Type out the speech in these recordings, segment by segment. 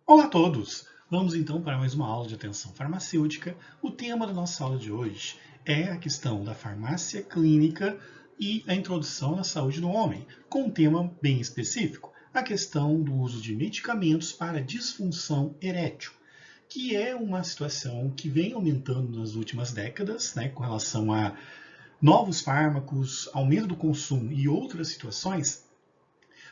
Olá a todos! Vamos então para mais uma aula de atenção farmacêutica. O tema da nossa aula de hoje é a questão da farmácia clínica e a introdução na saúde do homem, com um tema bem específico, a questão do uso de medicamentos para disfunção erétil, que é uma situação que vem aumentando nas últimas décadas, com relação a novos fármacos, aumento do consumo e outras situações,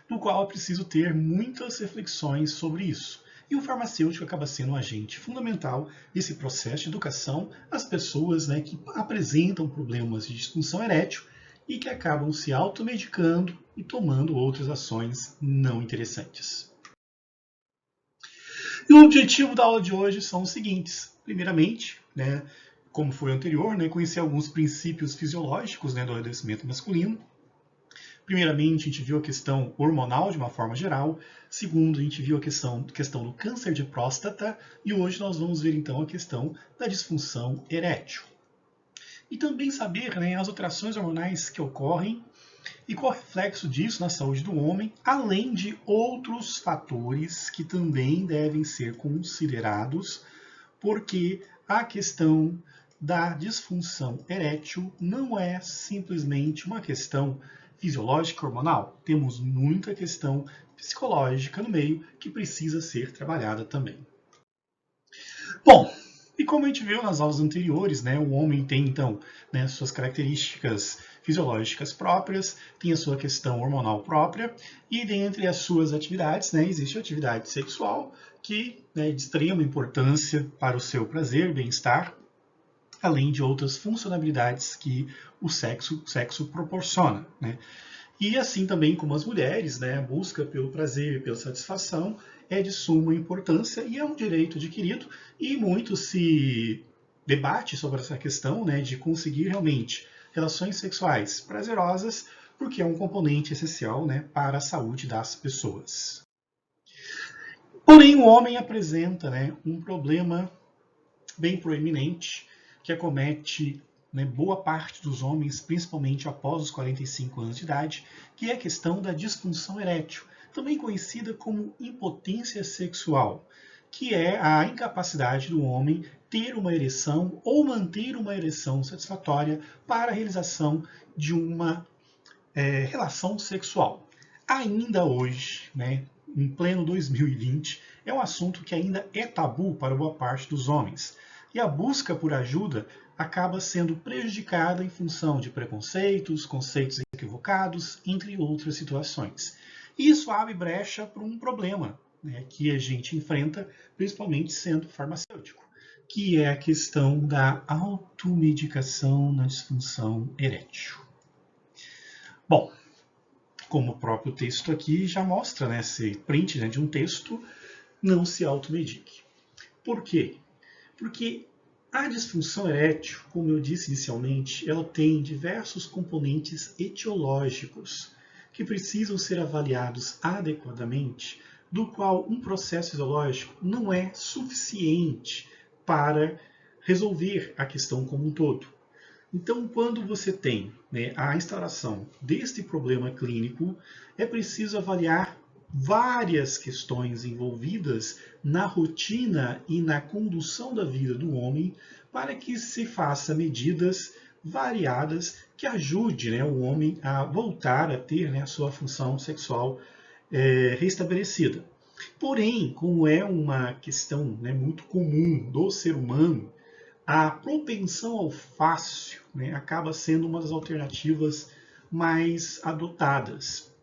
no qual é preciso ter muitas reflexões sobre isso. E o farmacêutico acaba sendo um agente fundamental nesse processo de educação às pessoas que apresentam problemas de disfunção erétil e que acabam se automedicando e tomando outras ações não interessantes. E o objetivo da aula de hoje são os seguintes. Primeiramente, como foi o anterior, conhecer alguns princípios fisiológicos do adoecimento masculino. Primeiramente, a gente viu a questão hormonal de uma forma geral. Segundo, a gente viu a questão do câncer de próstata. E hoje nós vamos ver, então, a questão da disfunção erétil. E também saber as alterações hormonais que ocorrem e qual é o reflexo disso na saúde do homem, além de outros fatores que também devem ser considerados, porque a questão da disfunção erétil não é simplesmente uma questão fisiológica hormonal. Temos muita questão psicológica no meio que precisa ser trabalhada também. Bom, e como a gente viu nas aulas anteriores, o homem tem então suas características fisiológicas próprias, tem a sua questão hormonal própria, e dentre as suas atividades existe a atividade sexual, que é de extrema importância para o seu prazer, bem-estar, além de outras funcionalidades que o sexo proporciona. E assim também como as mulheres, a busca pelo prazer, pela satisfação é de suma importância e é um direito adquirido, e muito se debate sobre essa questão de conseguir realmente relações sexuais prazerosas, porque é um componente essencial para a saúde das pessoas. Porém, o homem apresenta um problema bem proeminente que acomete boa parte dos homens, principalmente após os 45 anos de idade, que é a questão da disfunção erétil, também conhecida como impotência sexual, que é a incapacidade do homem ter uma ereção ou manter uma ereção satisfatória para a realização de uma relação sexual. Ainda hoje, em pleno 2020, é um assunto que ainda é tabu para boa parte dos homens. E a busca por ajuda acaba sendo prejudicada em função de preconceitos, conceitos equivocados, entre outras situações. E isso abre brecha para um problema que a gente enfrenta, principalmente sendo farmacêutico, que é a questão da automedicação na disfunção erétil. Bom, como o próprio texto aqui já mostra, esse print de um texto, não se automedique. Por quê? Porque a disfunção erétil, como eu disse inicialmente, ela tem diversos componentes etiológicos que precisam ser avaliados adequadamente, do qual um processo fisiológico não é suficiente para resolver a questão como um todo. Então, quando você tem a instalação deste problema clínico, é preciso avaliar várias questões envolvidas na rotina e na condução da vida do homem para que se faça medidas variadas que ajude o homem a voltar a ter a sua função sexual restabelecida. Porém, como é uma questão muito comum do ser humano, a propensão ao fácil acaba sendo uma das alternativas mais adotadas.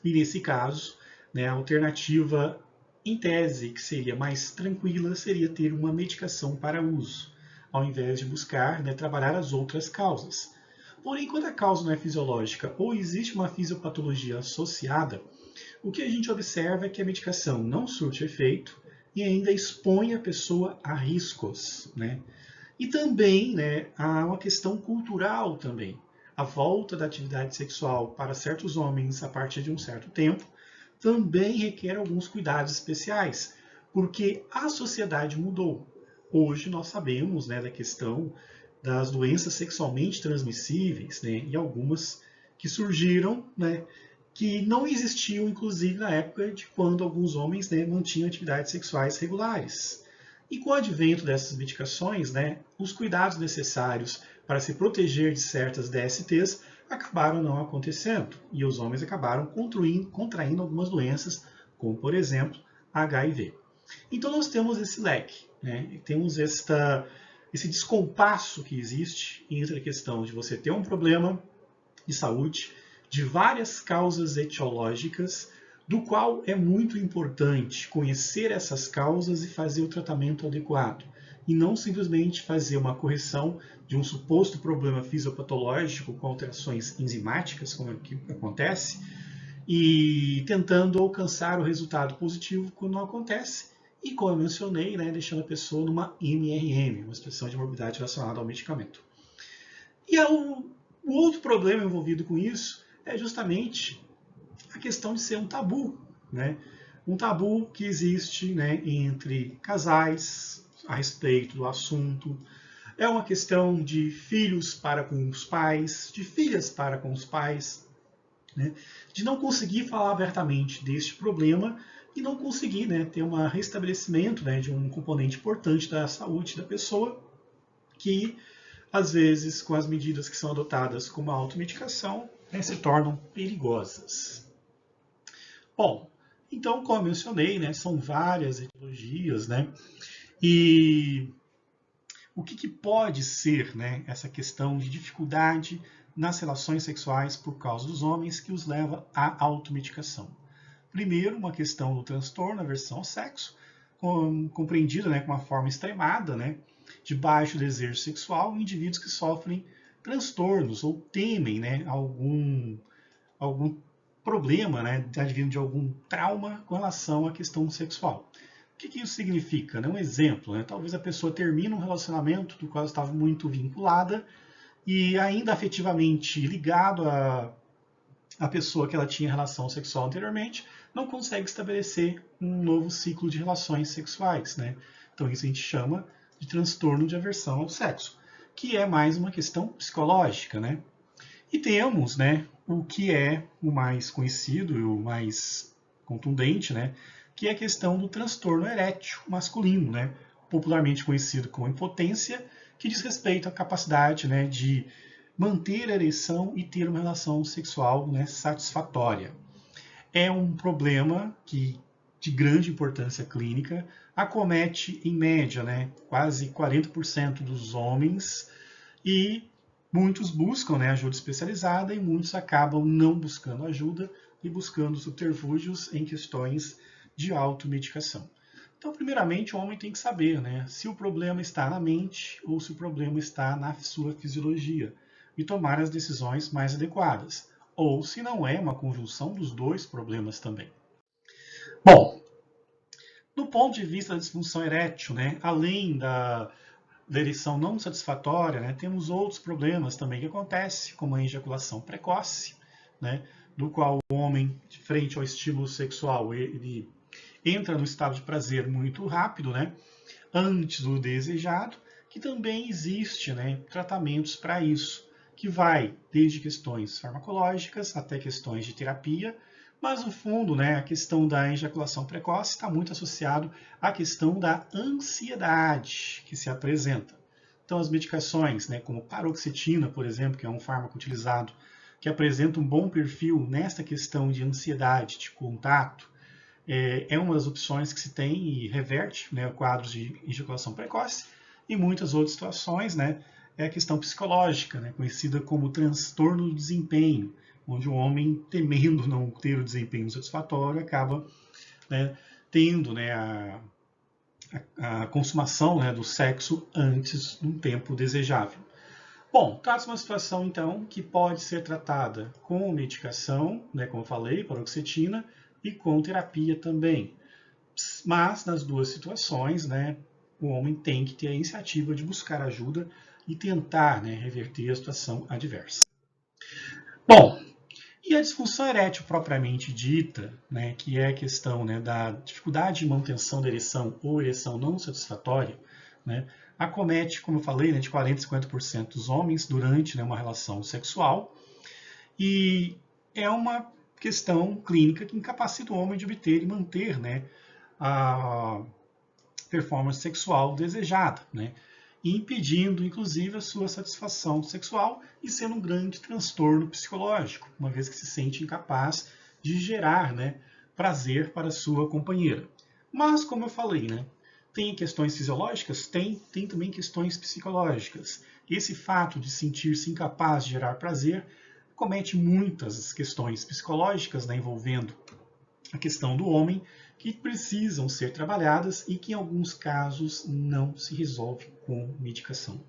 E nesse caso, a alternativa, em tese, que seria mais tranquila, seria ter uma medicação para uso, ao invés de buscar trabalhar as outras causas. Porém, quando a causa não é fisiológica ou existe uma fisiopatologia associada, o que a gente observa é que a medicação não surte efeito e ainda expõe a pessoa a riscos. E também há uma questão cultural também. A volta da atividade sexual para certos homens a partir de um certo tempo também requer alguns cuidados especiais, porque a sociedade mudou. Hoje nós sabemos da questão das doenças sexualmente transmissíveis, e algumas que surgiram, que não existiam, inclusive, na época de quando alguns homens, né, mantinham atividades sexuais regulares. E com o advento dessas medicações, né, os cuidados necessários para se proteger de certas DSTs acabaram não acontecendo. E os homens acabaram contraindo algumas doenças, como, por exemplo, HIV. Então nós temos esse leque, né? Temos esse descompasso que existe entre a questão de você ter um problema de saúde, de várias causas etiológicas, do qual é muito importante conhecer essas causas e fazer o tratamento adequado. E não simplesmente fazer uma correção de um suposto problema fisiopatológico com alterações enzimáticas, como é que acontece, e tentando alcançar o resultado positivo quando não acontece. E como eu mencionei, né, deixando a pessoa numa MRM, uma situação de morbidade relacionada ao medicamento. E o outro problema envolvido com isso é justamente a questão de ser um tabu, né? Um tabu que existe, né, entre casais a respeito do assunto. É uma questão de filhos para com os pais, de filhas para com os pais, né? De não conseguir falar abertamente deste problema e não conseguir, né, ter um restabelecimento, né, de um componente importante da saúde da pessoa que, às vezes, com as medidas que são adotadas como a automedicação, né, se tornam perigosas. Bom, então, como eu mencionei, né, são várias etiologias, né, e o que pode ser, né, essa questão de dificuldade nas relações sexuais por causa dos homens que os leva à automedicação? Primeiro, uma questão do transtorno, aversão ao sexo, compreendida, né, com uma forma extremada, né, de baixo desejo sexual em indivíduos que sofrem transtornos ou temem, né, algum problema, né, advindo de algum trauma com relação à questão sexual. O que isso significa? Um exemplo, né? Talvez a pessoa termine um relacionamento do qual estava muito vinculada e ainda afetivamente ligado à pessoa que ela tinha relação sexual anteriormente, não consegue estabelecer um novo ciclo de relações sexuais, né? Então isso a gente chama de transtorno de aversão ao sexo, que é mais uma questão psicológica, né? E temos, né, o que é o mais conhecido e o mais contundente, né, que é a questão do transtorno erétil masculino, né, popularmente conhecido como impotência, que diz respeito à capacidade, né, de manter a ereção e ter uma relação sexual, né, satisfatória. É um problema que de grande importância clínica, acomete em média, né, quase 40% dos homens e muitos buscam, né, ajuda especializada e muitos acabam não buscando ajuda e buscando subterfúgios em questões de automedicação. Então, primeiramente, o homem tem que saber, né, se o problema está na mente ou se o problema está na sua fisiologia e tomar as decisões mais adequadas, ou se não é uma conjunção dos dois problemas também. Bom, do ponto de vista da disfunção erétil, né, além da ereção não satisfatória, né, temos outros problemas também que acontecem, como a ejaculação precoce, né, do qual o homem, frente ao estímulo sexual, ele entra no estado de prazer muito rápido, né, antes do desejado, que também existe, né, tratamentos para isso, que vai desde questões farmacológicas até questões de terapia, mas no fundo, né, a questão da ejaculação precoce está muito associado à questão da ansiedade que se apresenta. Então as medicações, né, como paroxetina, por exemplo, que é um fármaco utilizado, que apresenta um bom perfil nesta questão de ansiedade, de contato, é uma das opções que se tem e reverte, né, quadros de ejaculação precoce. E muitas outras situações, né, é a questão psicológica, né, conhecida como transtorno do desempenho, onde o homem, temendo não ter o desempenho satisfatório, acaba, né, tendo, né, a consumação, né, do sexo antes de um tempo desejável. Bom, trata-se de uma situação, então, que pode ser tratada com medicação, né, como eu falei, paroxetina, e com terapia também. Mas, nas duas situações, né, o homem tem que ter a iniciativa de buscar ajuda e tentar, né, reverter a situação adversa. Bom, e a disfunção erétil propriamente dita, né, que é a questão, né, da dificuldade de manutenção da ereção ou ereção não satisfatória, né, acomete, como eu falei, né, de 40% a 50% dos homens durante, né, uma relação sexual, e é uma questão clínica que incapacita o homem de obter e manter, né, a performance sexual desejada, né, impedindo, inclusive, a sua satisfação sexual e sendo um grande transtorno psicológico, uma vez que se sente incapaz de gerar, né, prazer para a sua companheira. Mas, como eu falei, né, tem questões fisiológicas? Tem também questões psicológicas. Esse fato de sentir-se incapaz de gerar prazer comete muitas questões psicológicas, né, envolvendo a questão do homem, que precisam ser trabalhadas e que em alguns casos não se resolve com medicação.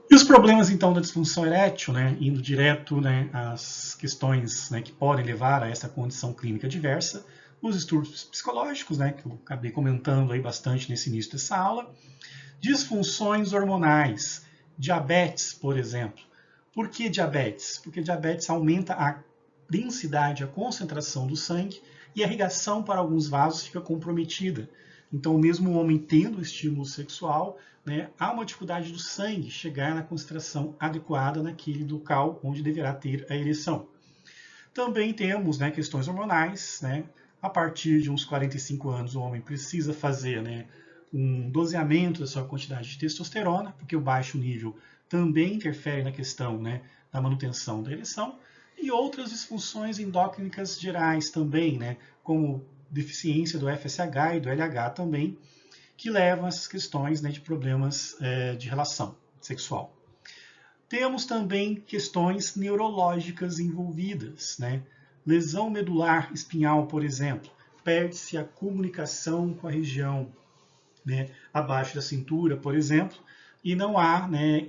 E os problemas então da disfunção erétil, né, indo direto, né, às questões, né, que podem levar a essa condição clínica diversa, os distúrbios psicológicos, né, que eu acabei comentando aí bastante nesse início dessa aula, disfunções hormonais, diabetes, por exemplo. Por que diabetes? Porque diabetes aumenta a densidade, a concentração do sangue e a irrigação para alguns vasos fica comprometida. Então, mesmo o homem tendo o estímulo sexual, né, há uma dificuldade do sangue chegar na concentração adequada naquele local onde deverá ter a ereção. Também temos, né, questões hormonais, né, a partir de uns 45 anos o homem precisa fazer, né, um doseamento da sua quantidade de testosterona, porque o baixo nível também interfere na questão, né, da manutenção da ereção, e outras disfunções endócrinas gerais também, né, como deficiência do FSH e do LH também, que levam a essas questões, né, de problemas de relação sexual. Temos também questões neurológicas envolvidas, né? Lesão medular espinhal, por exemplo, perde-se a comunicação com a região, né, abaixo da cintura, por exemplo, e não há, né,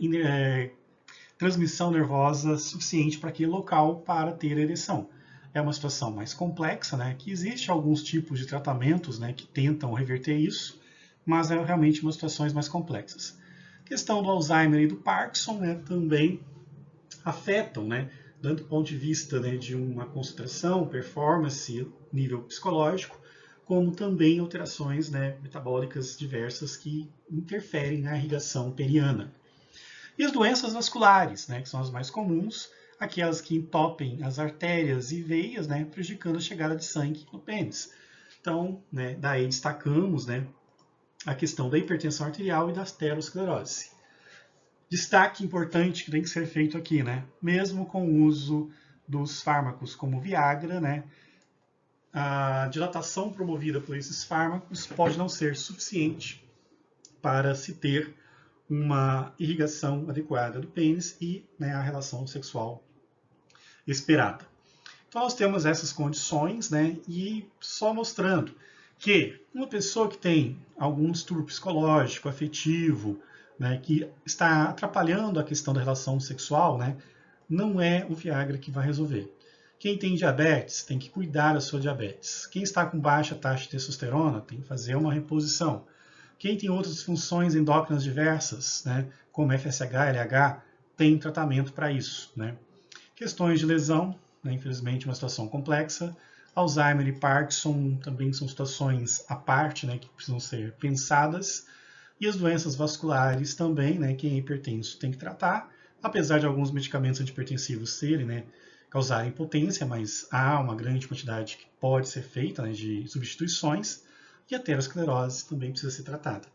transmissão nervosa suficiente para aquele local para ter ereção. É uma situação mais complexa, né, que existe alguns tipos de tratamentos, né, que tentam reverter isso, mas é realmente umas situações mais complexas. A questão do Alzheimer e do Parkinson, né, também afetam, né, tanto do ponto de vista, né, de uma concentração, performance, nível psicológico, como também alterações, né, metabólicas diversas que interferem na irrigação periana. E as doenças vasculares, né, que são as mais comuns, aquelas que entopem as artérias e veias, né, prejudicando a chegada de sangue no pênis. Então, né, daí destacamos, né, a questão da hipertensão arterial e da aterosclerose. Destaque importante que tem que ser feito aqui, né, mesmo com o uso dos fármacos como Viagra, né, a dilatação promovida por esses fármacos pode não ser suficiente para se ter uma irrigação adequada do pênis e, né, a relação sexual esperada. Então nós temos essas condições, né, e só mostrando que uma pessoa que tem algum distúrbio psicológico, afetivo, né, que está atrapalhando a questão da relação sexual, né, não é o Viagra que vai resolver. Quem tem diabetes tem que cuidar da sua diabetes. Quem está com baixa taxa de testosterona tem que fazer uma reposição. Quem tem outras disfunções endócrinas diversas, né, como FSH, LH, tem tratamento para isso, né. Questões de lesão, né, infelizmente uma situação complexa. Alzheimer e Parkinson também são situações à parte, né, que precisam ser pensadas. E as doenças vasculares também, né, quem é hipertenso tem que tratar, apesar de alguns medicamentos antihipertensivos serem, né, causarem impotência, mas há uma grande quantidade que pode ser feita, né, de substituições. E a aterosclerose também precisa ser tratada.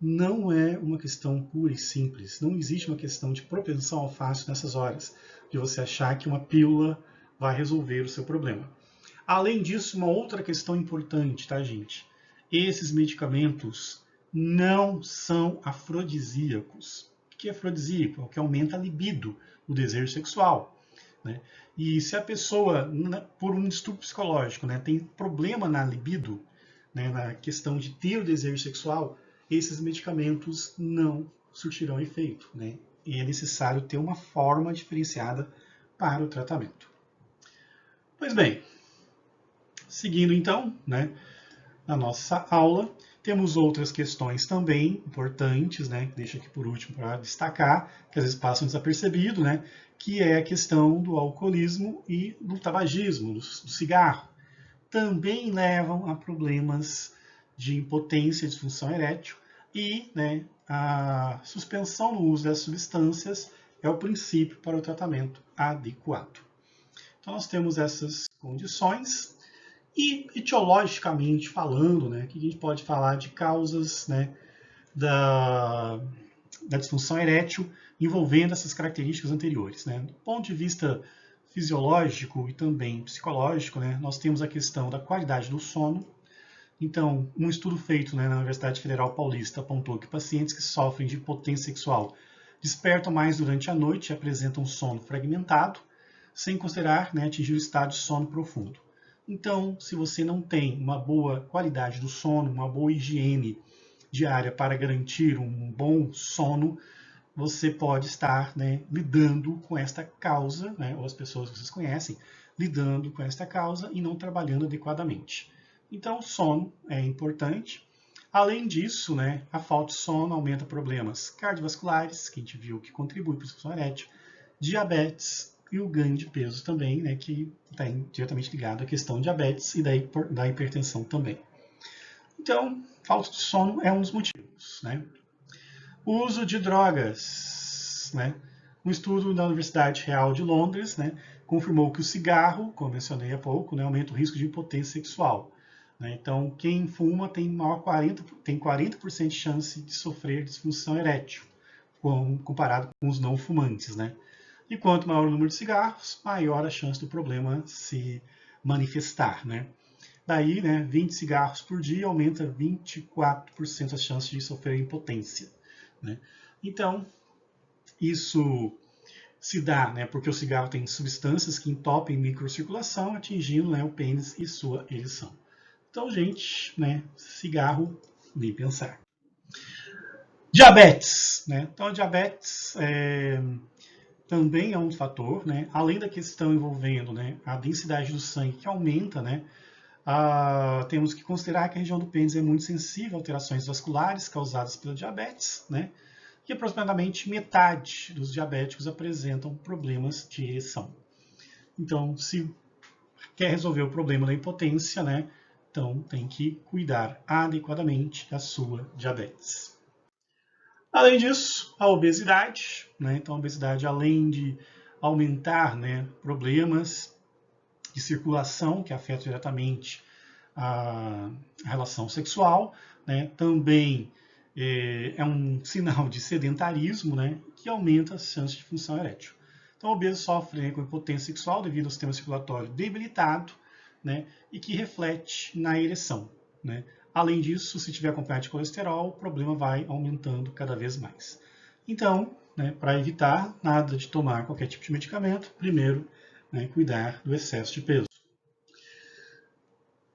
Não é uma questão pura e simples. Não existe uma questão de propensão ao fácil nessas horas, de você achar que uma pílula vai resolver o seu problema. Além disso, uma outra questão importante, tá, gente? Esses medicamentos não são afrodisíacos. O que é afrodisíaco? É o que aumenta a libido, o desejo sexual, né? E se a pessoa, por um distúrbio psicológico, né, tem problema na libido, né, na questão de ter o desejo sexual, esses medicamentos não surtirão efeito, né? E é necessário ter uma forma diferenciada para o tratamento. Pois bem, seguindo então, né, na nossa aula, temos outras questões também importantes, né, deixo aqui por último para destacar, que às vezes passam desapercebido, né, que é a questão do alcoolismo e do tabagismo, do cigarro. Também levam a problemas de impotência e disfunção erétil e, né, a suspensão no uso dessas substâncias é o princípio para o tratamento adequado. Então, nós temos essas condições. E etiologicamente falando, né, que a gente pode falar de causas, né, da disfunção erétil envolvendo essas características anteriores, né. Do ponto de vista fisiológico e também psicológico, né, nós temos a questão da qualidade do sono. Então, um estudo feito, né, na Universidade Federal Paulista apontou que pacientes que sofrem de impotência sexual despertam mais durante a noite e apresentam sono fragmentado, sem considerar, né, atingir o estado de sono profundo. Então, se você não tem uma boa qualidade do sono, uma boa higiene diária para garantir um bom sono, você pode estar, né, lidando com esta causa, né, ou as pessoas que vocês conhecem, lidando com esta causa e não trabalhando adequadamente. Então, o sono é importante. Além disso, né, a falta de sono aumenta problemas cardiovasculares, que a gente viu que contribui para a disfunção erétil, diabetes e o ganho de peso também, né, que está diretamente ligado à questão de diabetes e da hipertensão também. Então, falta de sono é um dos motivos, né? O uso de drogas, né? Um estudo da Universidade Real de Londres, né, confirmou que o cigarro, como mencionei há pouco, né, aumenta o risco de impotência sexual. Né? Então, quem fuma tem 40% de chance de sofrer disfunção erétil, comparado com os não fumantes. Né? E quanto maior o número de cigarros, maior a chance do problema se manifestar. Né? Daí, né, 20 cigarros por dia aumenta 24% as chances de sofrer impotência. Né? Então, isso se dá, né, porque o cigarro tem substâncias que entopem microcirculação, atingindo, né, o pênis e sua ereção. Então, gente, né, cigarro, nem pensar. Diabetes, né? Então, a diabetes também é um fator, né? Além da questão envolvendo, né, a densidade do sangue que aumenta, né? Temos que considerar que a região do pênis é muito sensível a alterações vasculares causadas pela diabetes, né? E aproximadamente metade dos diabéticos apresentam problemas de ereção. Então, se quer resolver o problema da impotência, né? Então, tem que cuidar adequadamente da sua diabetes. Além disso, a obesidade, né? Então, a obesidade, além de aumentar, né, problemas de circulação que afetam diretamente a relação sexual, né, também é um sinal de sedentarismo, né, que aumenta as chances de função erétil. Então, o obeso sofre, né, com impotência sexual devido ao sistema circulatório debilitado, né, e que reflete na ereção. Né. Além disso, se tiver acompanhado de colesterol, o problema vai aumentando cada vez mais. Então, né, para evitar nada de tomar qualquer tipo de medicamento, primeiro, né, cuidar do excesso de peso.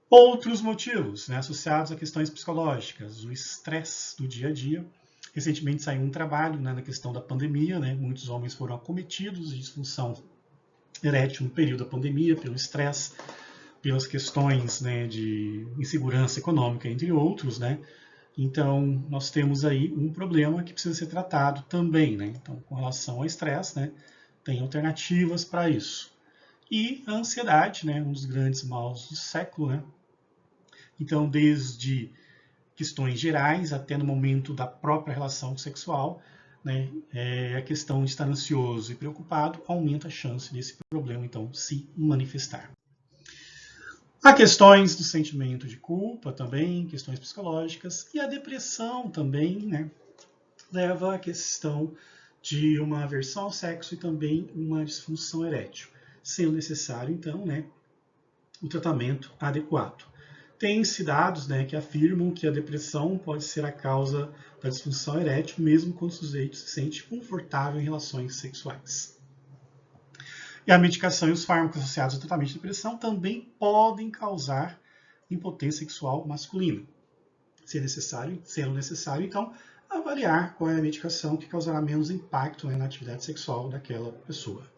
Outros motivos, né, associados a questões psicológicas, o estresse do dia a dia. Recentemente saiu um trabalho, né, na questão da pandemia, né, muitos homens foram acometidos de disfunção erétil no período da pandemia, pelo estresse, pelas questões, né, de insegurança econômica, entre outros, né. Então, nós temos aí um problema que precisa ser tratado também, né. Então, com relação ao estresse, né, tem alternativas para isso. E a ansiedade, né, um dos grandes maus do século, né. Então, desde questões gerais até no momento da própria relação sexual, né, a questão de estar ansioso e preocupado aumenta a chance desse problema, então, se manifestar. Há questões do sentimento de culpa também, questões psicológicas, e a depressão também, né, leva à questão de uma aversão ao sexo e também uma disfunção erétil, sendo necessário, então, né, o tratamento adequado. Tem-se dados, né, que afirmam que a depressão pode ser a causa da disfunção erétil, mesmo quando o sujeito se sente confortável em relações sexuais. E a medicação e os fármacos associados ao tratamento de depressão também podem causar impotência sexual masculina. Sendo necessário, então, avaliar qual é a medicação que causará menos impacto, né, na atividade sexual daquela pessoa.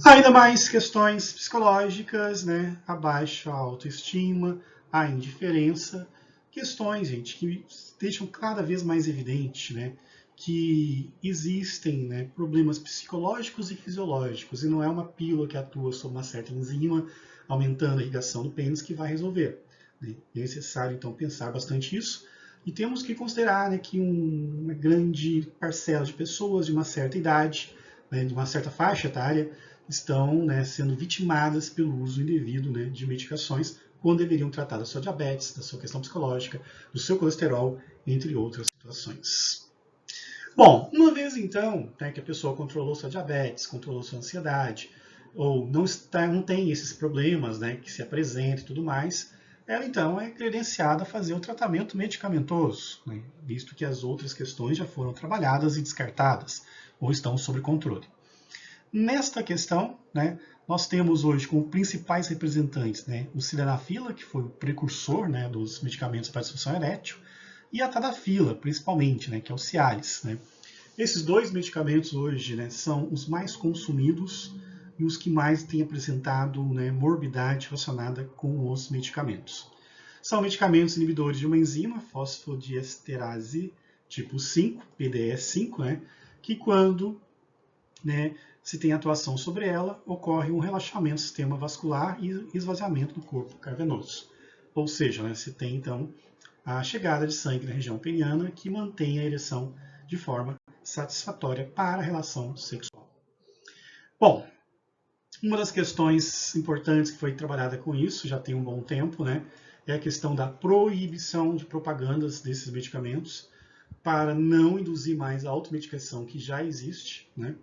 Ainda mais questões psicológicas, né? A baixa autoestima, a indiferença, questões, gente, que deixam cada vez mais evidente, né, que existem, né, problemas psicológicos e fisiológicos, e não é uma pílula que atua sobre uma certa enzima, aumentando a irrigação do pênis, que vai resolver. Né? É necessário, então, pensar bastante isso, e temos que considerar, né, que uma grande parcela de pessoas de uma certa idade, né, de uma certa faixa etária, estão, né, sendo vitimadas pelo uso indevido, né, de medicações, quando deveriam tratar da sua diabetes, da sua questão psicológica, do seu colesterol, entre outras situações. Bom, uma vez então, né, que a pessoa controlou sua diabetes, controlou sua ansiedade, ou não tem esses problemas, né, que se apresentam e tudo mais, ela então é credenciada a fazer o tratamento medicamentoso, né, visto que as outras questões já foram trabalhadas e descartadas, ou estão sob controle. Nesta questão, né, nós temos hoje como principais representantes, né, o sildenafila, que foi o precursor, né, dos medicamentos para disfunção erétil, e a tadalafila, principalmente, né, que é o Cialis. Né. Esses dois medicamentos hoje, né, são os mais consumidos e os que mais têm apresentado, né, morbidade relacionada com os medicamentos. São medicamentos inibidores de uma enzima, fosfodiesterase tipo 5, PDE5, né, que quando, né, se tem atuação sobre ela, ocorre um relaxamento do sistema vascular e esvaziamento do corpo cavernoso. Ou seja, né, se tem então a chegada de sangue na região peniana que mantém a ereção de forma satisfatória para a relação sexual. Bom, uma das questões importantes que foi trabalhada com isso, já tem um bom tempo, né, é a questão da proibição de propagandas desses medicamentos para não induzir mais a automedicação que já existe, né.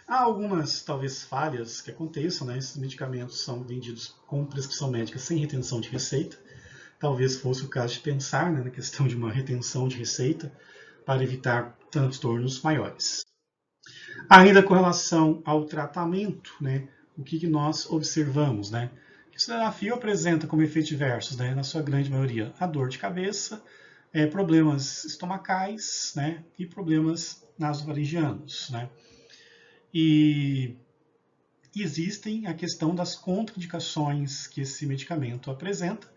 Há algumas, talvez, falhas que aconteçam, né, esses medicamentos são vendidos com prescrição médica sem retenção de receita. Talvez fosse o caso de pensar, né, na questão de uma retenção de receita para evitar transtornos maiores. Ainda com relação ao tratamento, né, o que nós observamos? Né? O sildenafil apresenta como efeitos diversos, né, na sua grande maioria, a dor de cabeça, problemas estomacais, né, e problemas nasofaringianos. Né? E existem a questão das contraindicações que esse medicamento apresenta.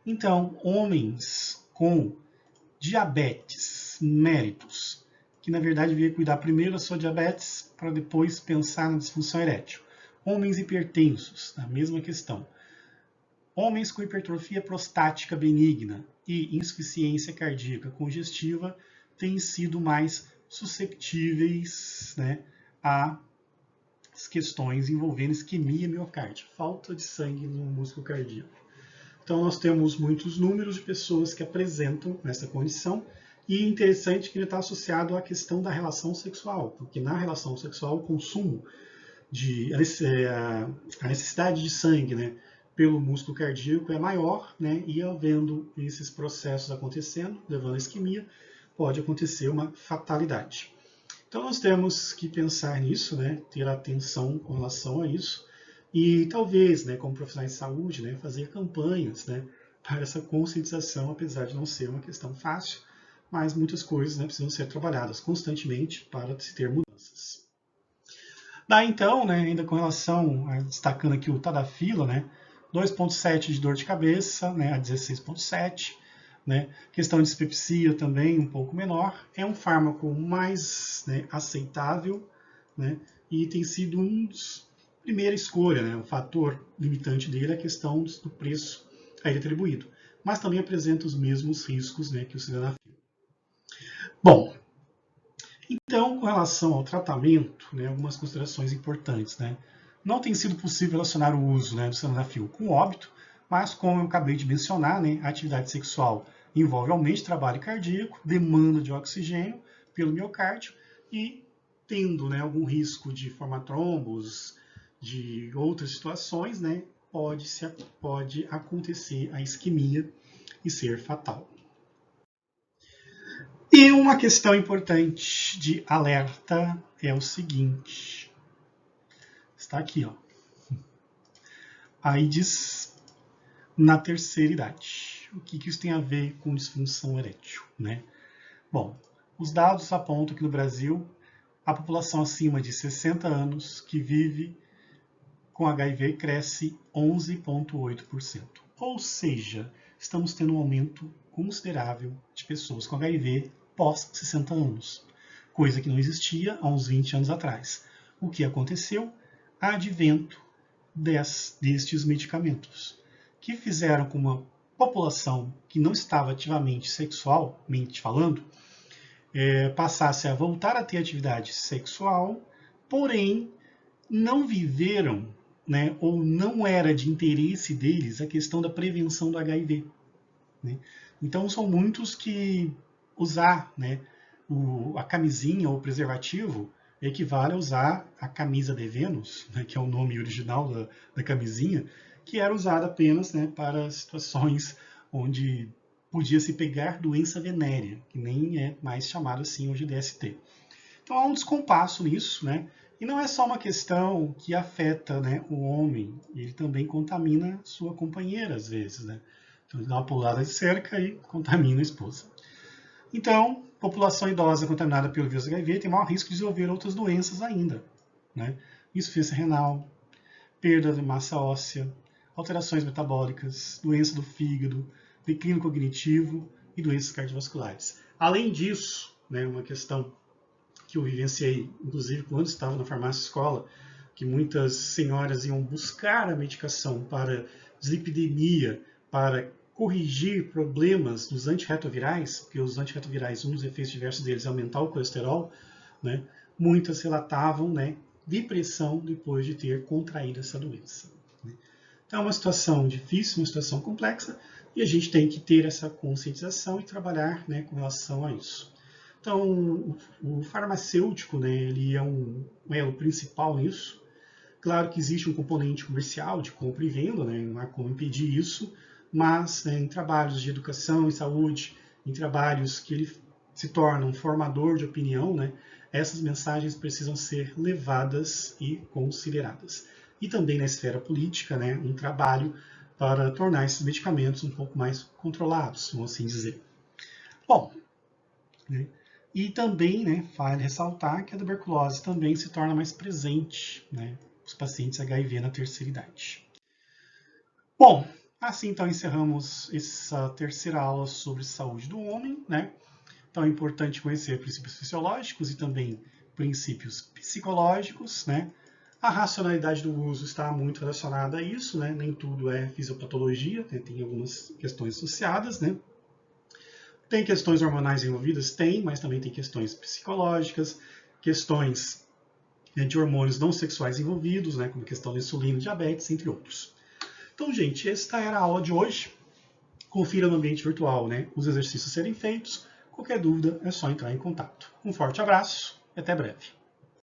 Então, homens com diabetes mellitus, que na verdade devia cuidar primeiro da sua diabetes para depois pensar na disfunção erétil. Homens hipertensos, a mesma questão. Homens com hipertrofia prostática benigna e insuficiência cardíaca congestiva têm sido mais susceptíveis, né, às questões envolvendo isquemia miocárdica, falta de sangue no músculo cardíaco. Então, nós temos muitos números de pessoas que apresentam essa condição, e é interessante que ele está associado à questão da relação sexual, porque na relação sexual o consumo a necessidade de sangue, né, pelo músculo cardíaco é maior, né, e havendo esses processos acontecendo, levando à isquemia, pode acontecer uma fatalidade. Então, nós temos que pensar nisso, né, ter atenção com relação a isso, e talvez, né, como profissionais de saúde, né, fazer campanhas, né, para essa conscientização, apesar de não ser uma questão fácil, mas muitas coisas, né, precisam ser trabalhadas constantemente para se ter mudanças. Daí então, né, ainda com relação, destacando aqui o tadalafila, né, 2,7 de dor de cabeça, né, a 16,7, né, questão de dispepsia também um pouco menor, é um fármaco mais, né, aceitável, né, e tem sido um dos primeira escolha, né? O fator limitante dele é a questão do preço a ele atribuído, mas também apresenta os mesmos riscos, né, que o sildenafil. Bom, então, com relação ao tratamento, né, algumas considerações importantes. Né? Não tem sido possível relacionar o uso, né, do sildenafil com óbito, mas como eu acabei de mencionar, né, a atividade sexual envolve aumento de trabalho cardíaco, demanda de oxigênio pelo miocárdio e tendo, né, algum risco de formar trombos, de outras situações, né, pode acontecer a isquemia e ser fatal. E uma questão importante de alerta é o seguinte, está aqui, ó, AIDS na terceira idade. O que isso tem a ver com disfunção erétil, né? Bom, os dados apontam que no Brasil a população acima de 60 anos que vive com HIV cresce 11,8%. Ou seja, estamos tendo um aumento considerável de pessoas com HIV pós 60 anos, coisa que não existia há uns 20 anos atrás. O que aconteceu? Advento destes medicamentos, que fizeram com uma população que não estava ativamente sexualmente falando, passasse a voltar a ter atividade sexual, porém não viveram, né, ou não era de interesse deles a questão da prevenção do HIV. Né? Então, são muitos que usar, né, a camisinha ou preservativo equivale a usar a camisa de Vênus, né, que é o nome original da camisinha, que era usada apenas, né, para situações onde podia se pegar doença venérea, que nem é mais chamado assim hoje de DST. Então há um descompasso nisso, né? E não é só uma questão que afeta, né, o homem, ele também contamina sua companheira às vezes, né? Então ele dá uma pulada de cerca e contamina a esposa. Então, população idosa contaminada pelo vírus HIV tem maior risco de desenvolver outras doenças ainda, né? Insuficiência renal, perda de massa óssea, alterações metabólicas, doença do fígado, declínio cognitivo e doenças cardiovasculares. Além disso, né, uma questão que eu vivenciei, inclusive quando estava na farmácia escola, que muitas senhoras iam buscar a medicação para dislipidemia, para corrigir problemas dos antirretrovirais, porque os antirretrovirais, um dos efeitos diversos deles é aumentar o colesterol, né? Muitas relatavam, né, depressão depois de ter contraído essa doença. Né? Então é uma situação difícil, uma situação complexa, e a gente tem que ter essa conscientização e trabalhar, né, com relação a isso. Então, o farmacêutico, né, ele é um elo principal nisso. Claro que existe um componente comercial de compra e venda, né, não há como impedir isso, mas, né, em trabalhos de educação e saúde, em trabalhos que ele se torna um formador de opinião, né, essas mensagens precisam ser levadas e consideradas. E também na esfera política, né, um trabalho para tornar esses medicamentos um pouco mais controlados, vamos assim dizer. Bom, né, e também, né, vale ressaltar que a tuberculose também se torna mais presente, né, os pacientes HIV na terceira idade. Bom, assim então encerramos essa terceira aula sobre saúde do homem, né? Então é importante conhecer princípios fisiológicos e também princípios psicológicos, né? A racionalidade do uso está muito relacionada a isso, né? Nem tudo é fisiopatologia, né? Tem algumas questões associadas, né? Tem questões hormonais envolvidas? Tem, mas também tem questões psicológicas, questões de hormônios não sexuais envolvidos, né, como a questão da insulina, diabetes, entre outros. Então, gente, esta era a aula de hoje. Confira no ambiente virtual, né, os exercícios serem feitos. Qualquer dúvida é só entrar em contato. Um forte abraço e até breve.